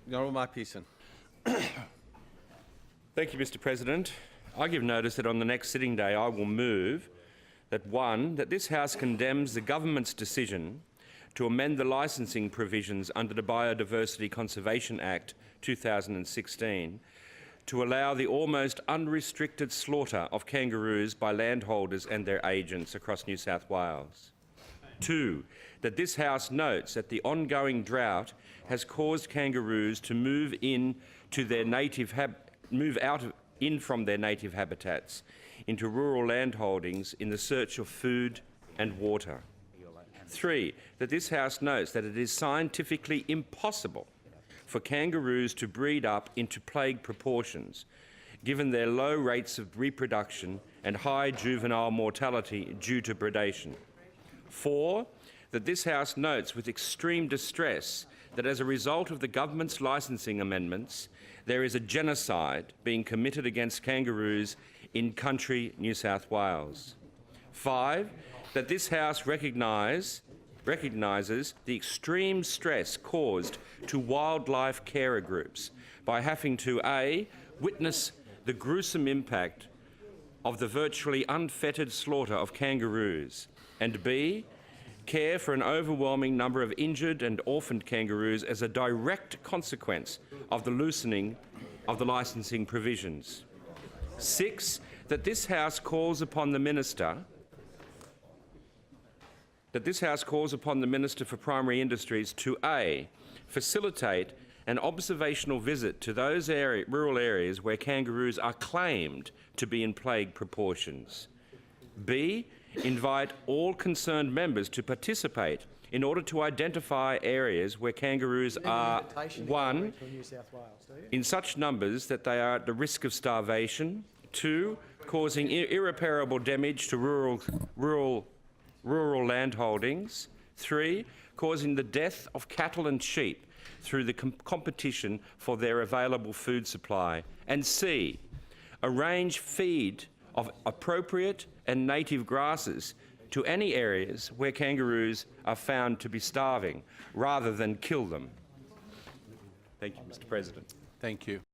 The Honourable Pearson. Thank you, Mr President. I give notice that on the next sitting day I will move that 1. That this House condemns the Government's decision to amend the licensing provisions under the Biodiversity Conservation Act 2016 to allow the almost unrestricted slaughter of kangaroos by landholders and their agents across New South Wales. 2. That this House notes that the ongoing drought has caused kangaroos to move from their native habitats into rural landholdings in the search of food and water. 3. That this House notes that it is scientifically impossible for kangaroos to breed up into plague proportions, given their low rates of reproduction and high juvenile mortality due to predation. 4. That this House notes with extreme distress that as a result of the Government's licensing amendments, there is a genocide being committed against kangaroos in country New South Wales. 5. That this House recognises the extreme stress caused to wildlife carer groups by having to A. witness the gruesome impact of the virtually unfettered slaughter of kangaroos, and B. care for an overwhelming number of injured and orphaned kangaroos as a direct consequence of the loosening of the licensing provisions. 6. That this House calls upon the Minister for Primary Industries to A. facilitate an observational visit to those rural areas where kangaroos are claimed to be in plague proportions. B. Invite all concerned members to participate in order to identify areas where kangaroos are, 1. in such numbers that they are at the risk of starvation, 2. causing irreparable damage to rural landholdings, 3. causing the death of cattle and sheep through the competition for their available food supply, and C. arrange feed of appropriate and native grasses to any areas where kangaroos are found to be starving, rather than kill them. Thank you, Mr President. Thank you.